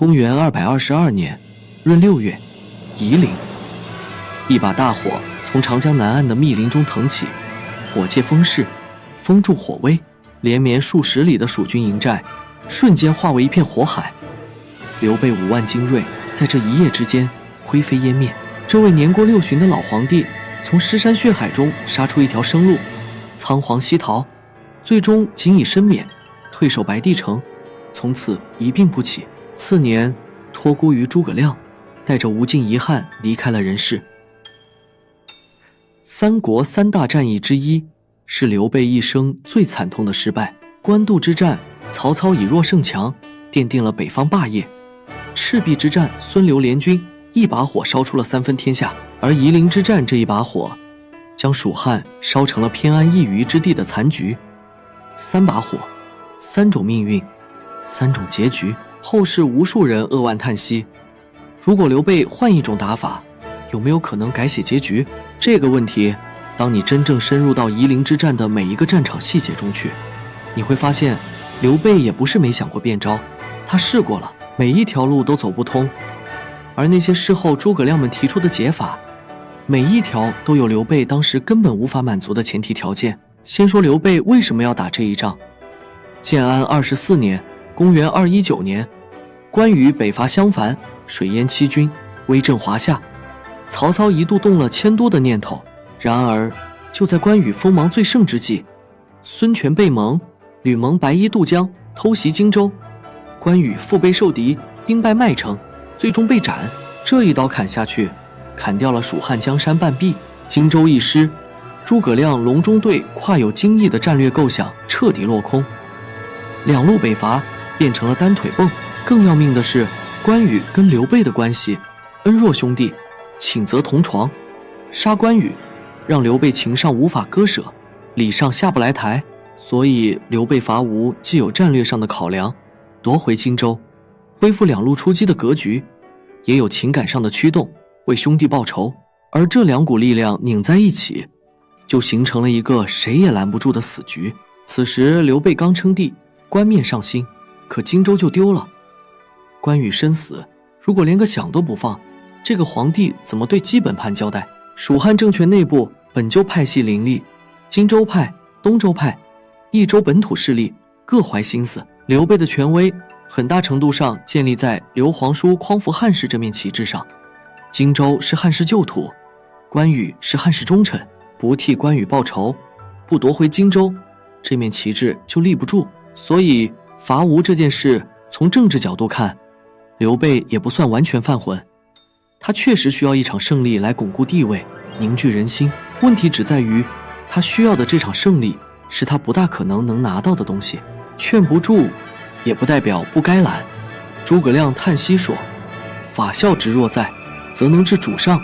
公元222年闰6月，夷陵，一把大火从长江南岸的密林中腾起，火借风势，风助火威，连绵数十里的蜀军营寨瞬间化为一片火海。刘备5万精锐在这一夜之间灰飞烟灭。这位年过60旬的老皇帝从尸山血海中杀出一条生路，仓皇西逃，最终仅以身免，退守白帝城，从此一病不起。次年托孤于诸葛亮，带着无尽遗憾离开了人世。三国3大战役之一是刘备一生最惨痛的失败。官渡之战，曹操以弱胜强，奠定了北方霸业。赤壁之战，孙刘联军一把火烧出了3分天下。而夷陵之战这一把火，将蜀汉烧成了偏安一隅之地的残局。3把火，3种命运，3种结局。后世无数人扼腕叹息，如果刘备换一种打法，有没有可能改写结局？这个问题，当你真正深入到夷陵之战的每一个战场细节中去，你会发现刘备也不是没想过变招，他试过了，每一条路都走不通。而那些事后诸葛亮们提出的解法，每一条都有刘备当时根本无法满足的前提条件。先说刘备为什么要打这一仗。建安24年，公元219年，关羽北伐襄樊，水淹七军，威震华夏。曹操一度动了迁都的念头，然而就在关羽锋芒最盛之际，孙权被蒙，吕蒙白衣渡江，偷袭荆州，关羽腹背受敌，兵败麦城，最终被斩。这一刀砍下去，砍掉了蜀汉江山半壁，荆州一失，诸葛亮隆中对跨有惊异的战略构想彻底落空，两路北伐变成了单腿蹦。更要命的是，关羽跟刘备的关系，恩若兄弟，寝则同床。杀关羽，让刘备情上无法割舍，礼上下不来台。所以刘备伐吴既有战略上的考量，夺回荆州，恢复两路出击的格局，也有情感上的驱动，为兄弟报仇。而这两股力量拧在一起，就形成了一个谁也拦不住的死局。此时刘备刚称帝，冠冕上新，可荆州就丢了。关羽身死，如果连个响都不放，这个皇帝怎么对基本盘交代？蜀汉政权内部本就派系林立，荆州派、东州派、益州本土势力各怀心思。刘备的权威很大程度上建立在刘皇叔匡扶汉室这面旗帜上。荆州是汉室旧土，关羽是汉室忠臣，不替关羽报仇，不夺回荆州，这面旗帜就立不住。所以伐吴这件事，从政治角度看，刘备也不算完全犯浑，他确实需要一场胜利来巩固地位，凝聚人心。问题只在于，他需要的这场胜利是他不大可能能拿到的东西。劝不住，也不代表不该拦。诸葛亮叹息说：“法孝之若在，则能治主上；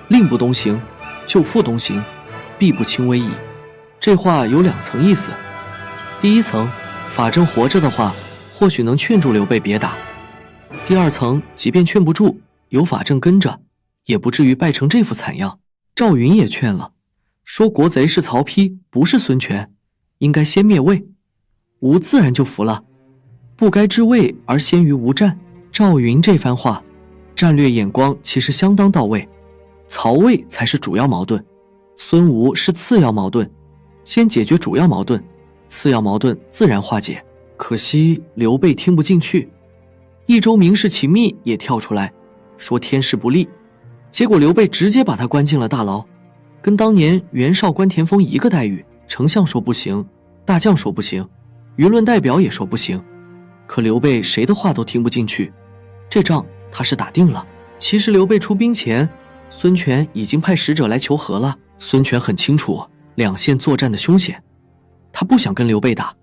令不东行，就复东行，必不轻危矣。”这话有2层意思。第一层，法正活着的话，或许能劝住刘备别打。第2层，即便劝不住，有法正跟着，也不至于败成这副惨样。赵云也劝了，说国贼是曹丕，不是孙权，应该先灭魏。吴自然就服了，不该知魏而先于吴战。赵云这番话，战略眼光其实相当到位。曹魏才是主要矛盾，孙吴是次要矛盾，先解决主要矛盾，次要矛盾自然化解。可惜刘备听不进去，益州名士秦密也跳出来说天时不利，结果刘备直接把他关进了大牢，跟当年袁绍关田丰一个待遇。丞相说不行，大将说不行，舆论代表也说不行，可刘备谁的话都听不进去，这仗他是打定了。其实刘备出兵前，孙权已经派使者来求和了。孙权很清楚两线作战的凶险，他不想跟刘备打，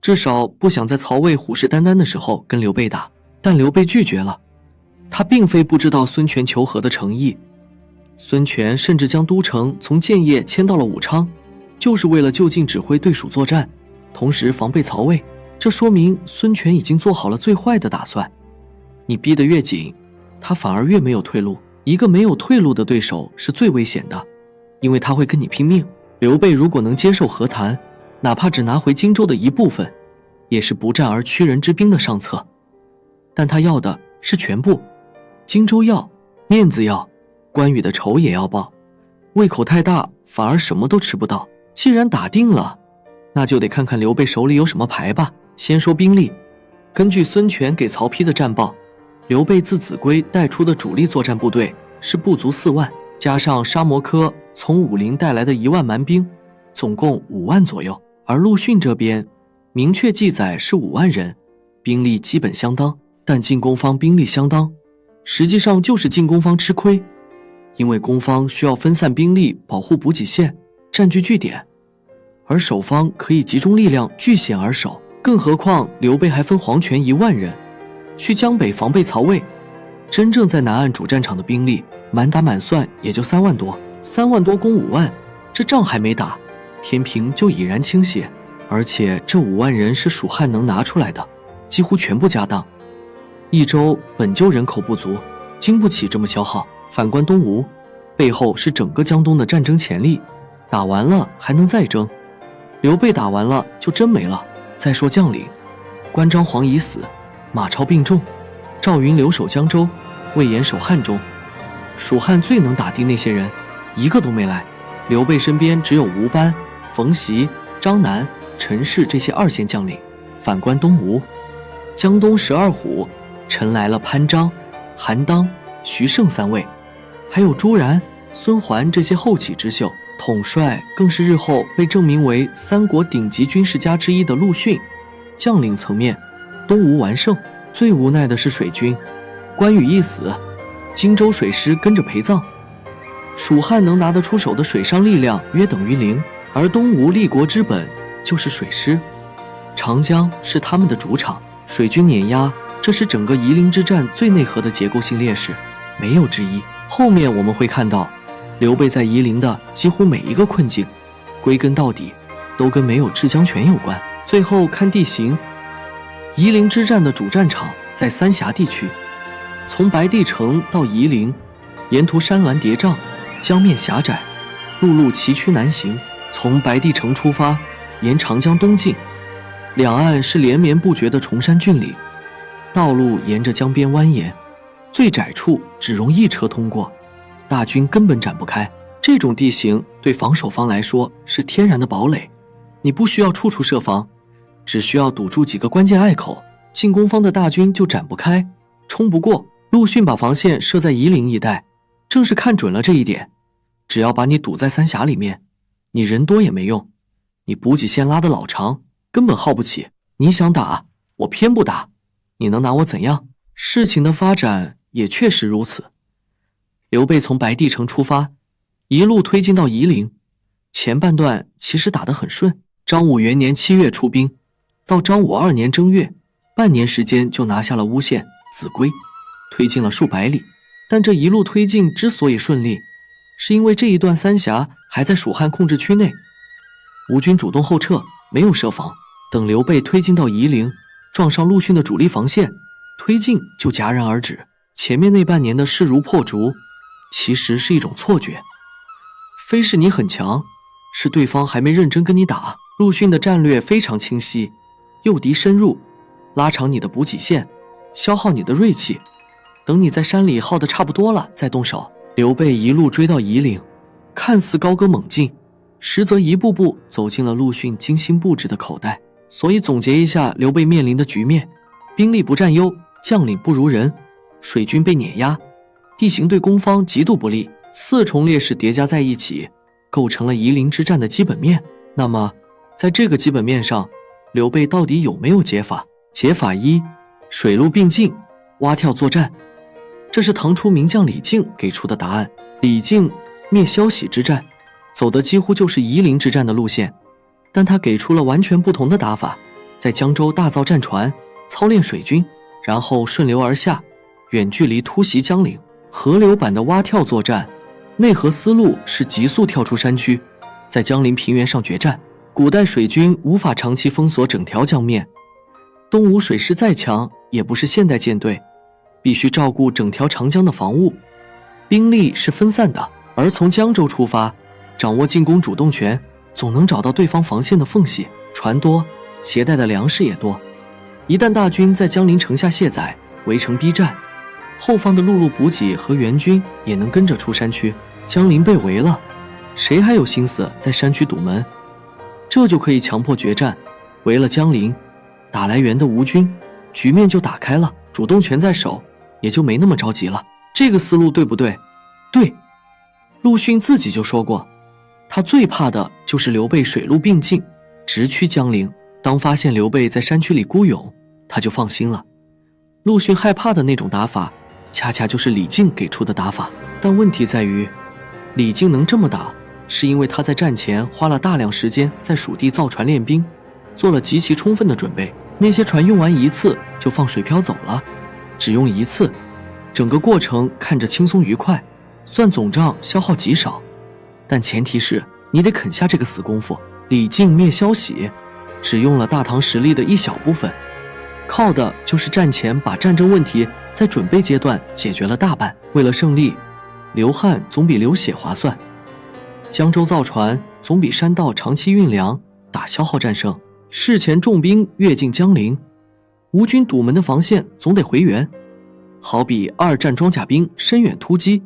至少不想在曹魏虎视眈眈的时候跟刘备打。但刘备拒绝了，他并非不知道孙权求和的诚意。孙权甚至将都城从建业迁到了武昌，就是为了就近指挥对蜀作战，同时防备曹魏。这说明孙权已经做好了最坏的打算。你逼得越紧，他反而越没有退路。一个没有退路的对手是最危险的，因为他会跟你拼命。刘备如果能接受和谈，哪怕只拿回荆州的一部分，也是不战而屈人之兵的上策。但他要的是全部。荆州要，面子要，关羽的仇也要报。胃口太大，反而什么都吃不到。既然打定了，那就得看看刘备手里有什么牌吧。先说兵力，根据孙权给曹丕的战报，刘备自秭归带出的主力作战部队是不足4万，加上沙摩柯从武陵带来的1万蛮兵，总共5万左右。而陆逊这边明确记载是5万人，兵力基本相当，但进攻方兵力相当，实际上就是进攻方吃亏，因为攻方需要分散兵力保护补给线，占据据点，而守方可以集中力量据险而守。更何况刘备还分黄权1万人去江北防备曹魏，真正在南岸主战场的兵力满打满算也就3万多，3万多攻5万，这仗还没打，天平就已然倾斜。而且这5万人是蜀汉能拿出来的，几乎全部家当。益州本就人口不足，经不起这么消耗。反观东吴，背后是整个江东的战争潜力，打完了还能再争。刘备打完了就真没了。再说将领，关张黄已死，马超病重，赵云留守江州，魏延守汉中。蜀汉最能打的那些人一个都没来，刘备身边只有吴班、冯习、张南、陈氏这些2线将领。反观东吴，江东12虎陈来了潘璋、韩当、徐盛3位，还有朱然、孙桓这些后起之秀，统帅更是日后被证明为3国顶级军事家之一的陆逊。将领层面，东吴完胜。最无奈的是水军，关羽一死，荆州水师跟着陪葬。蜀汉能拿得出手的水上力量约等于0，而东吴立国之本就是水师，长江是他们的主场，水军碾压，这是整个夷陵之战最内核的结构性劣势，没有之一。后面我们会看到，刘备在夷陵的几乎每一个困境，归根到底都跟没有制江权有关。最后看地形，夷陵之战的主战场在三峡地区，从白帝城到夷陵，沿途山峦叠嶂，江面狭窄，陆路崎岖难行。从白帝城出发，沿长江东进，两岸是连绵不绝的崇山峻岭，道路沿着江边蜿蜒，最窄处只容1车通过，大军根本展不开。这种地形对防守方来说是天然的堡垒，你不需要处处设防，只需要堵住几个关键隘口，进攻方的大军就展不开，冲不过。陆逊把防线设在夷陵一带，正是看准了这一点。只要把你堵在三峡里面，你人多也没用，你补给线拉得老长，根本耗不起。你想打，我偏不打，你能拿我怎样？事情的发展也确实如此。刘备从白帝城出发，一路推进到夷陵，前半段其实打得很顺。张武元年7月出兵，到张武2年正月，半年时间就拿下了乌县、秭归，推进了数百里。但这一路推进之所以顺利，是因为这一段三峡还在蜀汉控制区内，吴军主动后撤，没有设防。等刘备推进到夷陵，撞上陆逊的主力防线，推进就戛然而止。前面那半年的势如破竹，其实是一种错觉，非是你很强，是对方还没认真跟你打。陆逊的战略非常清晰，诱敌深入，拉长你的补给线，消耗你的锐气，等你在山里耗得差不多了再动手。刘备一路追到夷陵，看似高歌猛进，实则一步步走进了陆逊精心布置的口袋。所以总结一下刘备面临的局面：兵力不占优，将领不如人，水军被碾压，地形对攻方极度不利，4重劣势叠加在一起，构成了夷陵之战的基本面。那么在这个基本面上，刘备到底有没有解法？解法1，水陆并进，蛙跳作战。这是唐初名将李靖给出的答案。李靖灭萧息之战，走的几乎就是夷陵之战的路线，但他给出了完全不同的打法，在江州大造战船，操练水军，然后顺流而下，远距离突袭江陵。河流版的蛙跳作战，内核思路是急速跳出山区，在江陵平原上决战。古代水军无法长期封锁整条江面，东吴水师再强也不是现代舰队，必须照顾整条长江的防务，兵力是分散的。而从江州出发，掌握进攻主动权，总能找到对方防线的缝隙，船多，携带的粮食也多。一旦大军在江陵城下卸载，围城逼战，后方的陆路补给和援军也能跟着出山区。江陵被围了，谁还有心思在山区堵门？这就可以强迫决战，围了江陵，打来援的吴军，局面就打开了，主动权在手，也就没那么着急了。这个思路对不对？对。陆逊自己就说过，他最怕的就是刘备水陆并进，直趋江陵。当发现刘备在山区里孤勇，他就放心了。陆逊害怕的那种打法，恰恰就是李靖给出的打法。但问题在于，李靖能这么打，是因为他在战前花了大量时间在蜀地造船练兵，做了极其充分的准备。那些船用完一次就放水漂走了，只用一次，整个过程看着轻松愉快，算总账消耗极少。但前提是你得啃下这个死功夫。李靖灭萧息只用了大唐实力的一小部分，靠的就是战前把战争问题在准备阶段解决了大半。为了胜利，流汗总比流血划算。江州造船总比山道长期运粮打消耗战胜。事前重兵跃进江陵，吴军堵门的防线总得回援。好比二战装甲兵深远突击，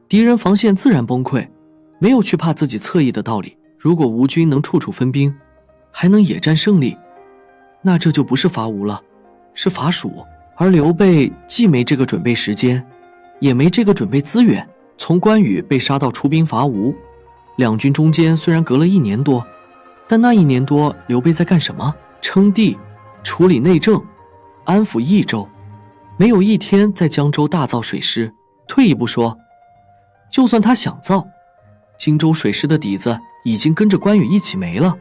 敌人防线自然崩溃，没有去怕自己侧翼的道理。如果吴军能处处分兵，还能野战胜利，那这就不是伐吴了，是伐蜀。而刘备既没这个准备时间，也没这个准备资源。从关羽被杀到出兵伐吴，两军中间虽然隔了1年多，但那1年多刘备在干什么？称帝，处理内政，安抚益州，没有一天在江州大造水师。退一步说，就算他想造，荆州水师的底子已经跟着关羽一起没了。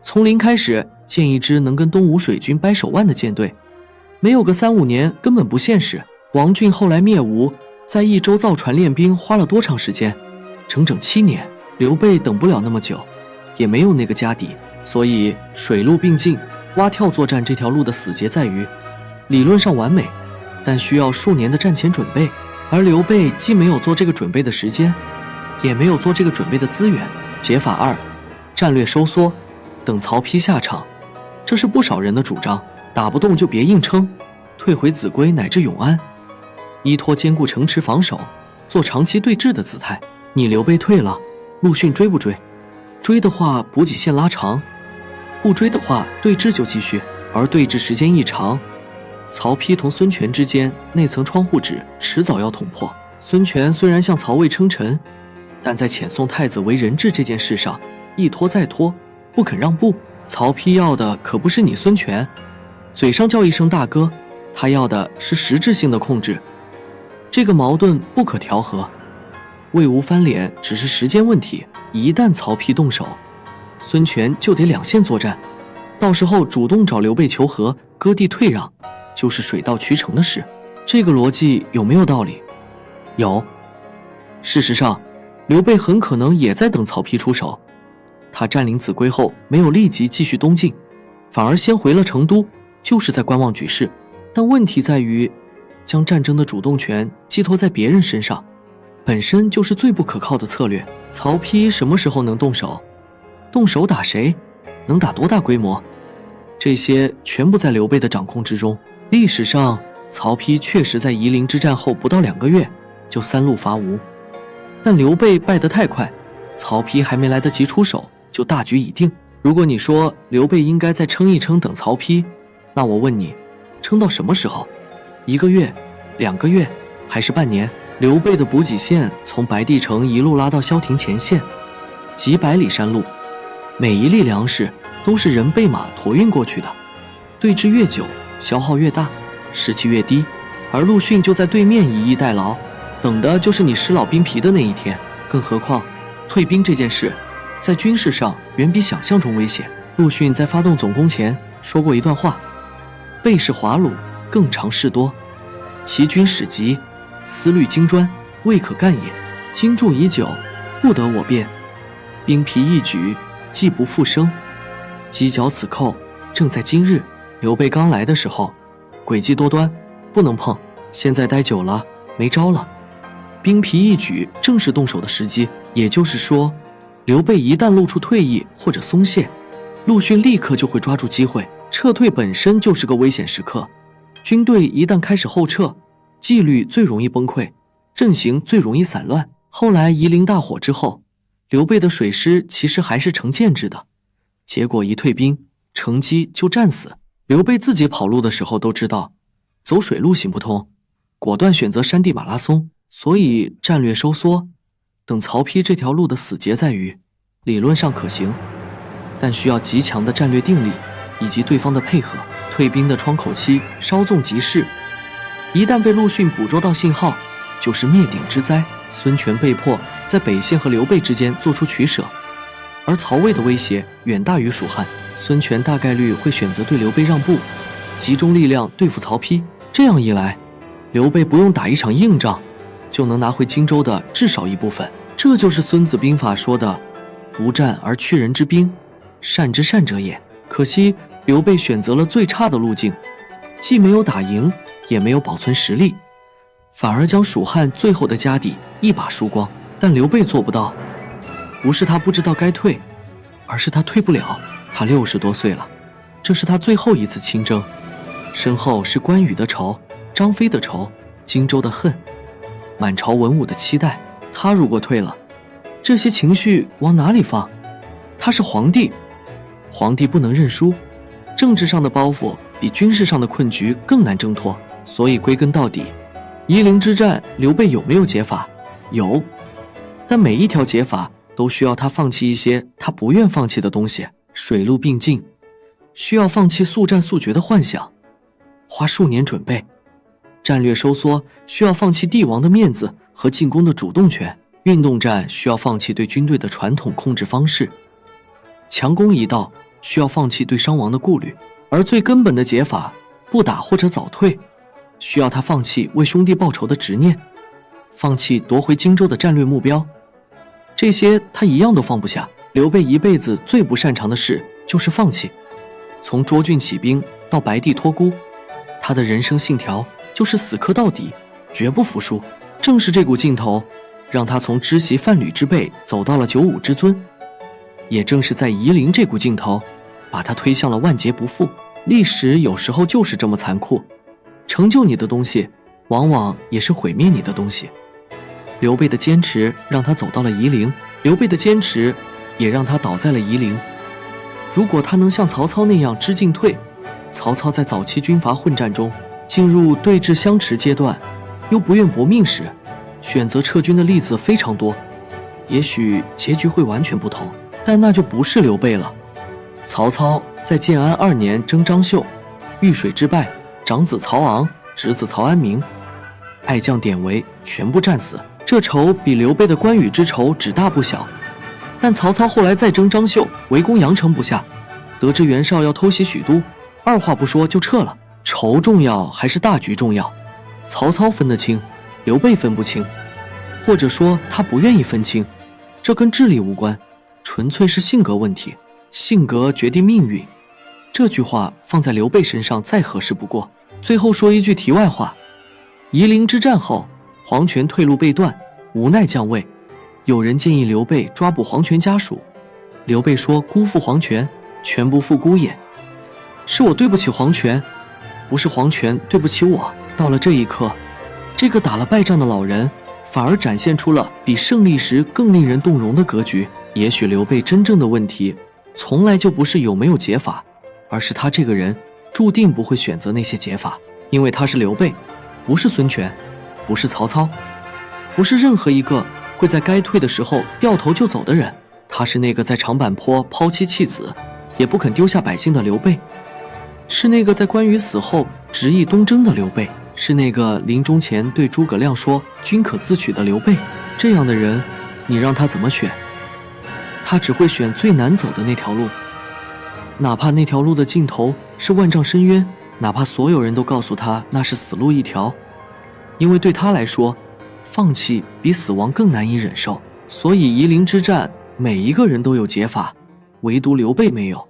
从零开始建一支能跟东吴水军掰手腕的舰队，没有个3-5年根本不现实。王浚后来灭吴，在益州造船练兵花了多长时间？整整7年。刘备等不了那么久，也没有那个家底。所以水陆并进，蛙跳作战这条路的死结在于，理论上完美，但需要数年的战前准备。而刘备既没有做这个准备的时间，也没有做这个准备的资源。解法2，战略收缩，等曹丕下场。这是不少人的主张，打不动就别硬撑，退回秭归乃至永安，依托坚固城池防守，做长期对峙的姿态。你刘备退了，陆逊追不追？追的话补给线拉长，不追的话对峙就继续。而对峙时间一长，曹丕同孙权之间那层窗户纸迟早要捅破。孙权虽然向曹魏称臣，但在遣送太子为人质这件事上一拖再拖，不肯让步。曹丕要的可不是你孙权嘴上叫一声大哥，他要的是实质性的控制。这个矛盾不可调和，魏吴翻脸只是时间问题。一旦曹丕动手，孙权就得两线作战，到时候主动找刘备求和，割地退让，就是水到渠成的事。这个逻辑有没有道理？有。事实上，刘备很可能也在等曹丕出手。他占领秭归后，没有立即继续东进，反而先回了成都，就是在观望局势。但问题在于，将战争的主动权寄托在别人身上，本身就是最不可靠的策略。曹丕什么时候能动手？动手打谁？能打多大规模？这些全部在刘备的掌控之中。历史上，曹丕确实在夷陵之战后不到2个月就3路伐吴，但刘备败得太快，曹丕还没来得及出手，就大局已定。如果你说刘备应该再撑一撑等曹丕，那我问你，撑到什么时候？1个月、2个月，还是半年？刘备的补给线从白帝城一路拉到萧亭前线，几百里山路，每一粒粮食都是人备马驮运过去的。对峙越久，消耗越大，士气越低，而陆逊就在对面以逸待劳，等的就是你失老兵疲的那一天。更何况退兵这件事在军事上远比想象中危险。陆逊在发动总攻前说过一段话：备是华虏，更长事多，其军始急，思虑精专，未可干也。精筑已久，不得我变，兵疲一举，既不复生。犄角此寇，正在今日。刘备刚来的时候诡计多端，不能碰，现在待久了没招了。兵疲一举正是动手的时机。也就是说，刘备一旦露出退意或者松懈，陆逊立刻就会抓住机会。撤退本身就是个危险时刻，军队一旦开始后撤，纪律最容易崩溃，阵型最容易散乱。后来夷陵大火之后，刘备的水师其实还是成建制的，结果一退兵，乘机就战死。刘备自己跑路的时候都知道，走水路行不通，果断选择山地马拉松。所以战略收缩，等曹丕这条路的死结在于，理论上可行，但需要极强的战略定力以及对方的配合。退兵的窗口期稍纵即逝，一旦被陆逊捕捉到信号，就是灭顶之灾。孙权被迫在北线和刘备之间做出取舍，而曹魏的威胁远大于蜀汉，孙权大概率会选择对刘备让步，集中力量对付曹丕。这样一来，刘备不用打一场硬仗，就能拿回荆州的至少一部分。这就是孙子兵法说的不战而屈人之兵，善之善者也。可惜刘备选择了最差的路径，既没有打赢，也没有保存实力，反而将蜀汉最后的家底一把输光。但刘备做不到，不是他不知道该退，而是他退不了。他60多岁了，这是他最后一次亲征，身后是关羽的仇、张飞的仇、荆州的恨，满朝文武的期待。他如果退了，这些情绪往哪里放？他是皇帝，皇帝不能认输，政治上的包袱比军事上的困局更难挣脱。所以归根到底，夷陵之战，刘备有没有解法？有，但每一条解法都需要他放弃一些他不愿放弃的东西。水陆并进，需要放弃速战速决的幻想，花数年准备；战略收缩需要放弃帝王的面子和进攻的主动权；运动战需要放弃对军队的传统控制方式；强攻一道需要放弃对伤亡的顾虑。而最根本的解法，不打或者早退，需要他放弃为兄弟报仇的执念，放弃夺回荆州的战略目标。这些他一样都放不下。刘备一辈子最不擅长的事就是放弃，从涿郡起兵到白帝托孤，他的人生信条就是死磕到底，绝不服输。正是这股劲头，让他从知席范吕之辈走到了95之尊，也正是在夷陵这股劲头，把他推向了万劫不复。历史有时候就是这么残酷，成就你的东西，往往也是毁灭你的东西。刘备的坚持让他走到了夷陵，刘备的坚持也让他倒在了夷陵。如果他能像曹操那样知进退，曹操在早期军阀混战中进入对峙相持阶段，又不愿搏命时，选择撤军的例子非常多，也许结局会完全不同，但那就不是刘备了。曹操在建安2年征张绣，遇水之败，长子曹昂、侄子曹安民、爱将典韦全部战死，这仇比刘备的关羽之仇只大不小。但曹操后来再征张绣，围攻阳城不下，得知袁绍要偷袭许都，二话不说就撤了。仇重要还是大局重要？曹操分得清，刘备分不清，或者说他不愿意分清。这跟智力无关，纯粹是性格问题。性格决定命运，这句话放在刘备身上再合适不过。最后说一句题外话，夷陵之战后，黄权退路被断，无奈降位。有人建议刘备抓捕黄权家属，刘备说：“辜负黄权，权不复辜也。是我对不起黄权，不是黄权对不起我。”到了这一刻，这个打了败仗的老人反而展现出了比胜利时更令人动容的格局。也许刘备真正的问题从来就不是有没有解法，而是他这个人注定不会选择那些解法，因为他是刘备，不是孙权，不是曹操，不是任何一个会在该退的时候掉头就走的人。他是那个在长坂坡抛妻弃子也不肯丢下百姓的刘备，是那个在关羽死后执意东征的刘备，是那个临终前对诸葛亮说君可自取的刘备。这样的人，你让他怎么选？他只会选最难走的那条路，哪怕那条路的尽头是万丈深渊，哪怕所有人都告诉他那是死路一条，因为对他来说，放弃比死亡更难以忍受。所以夷陵之战，每一个人都有解法，唯独刘备没有。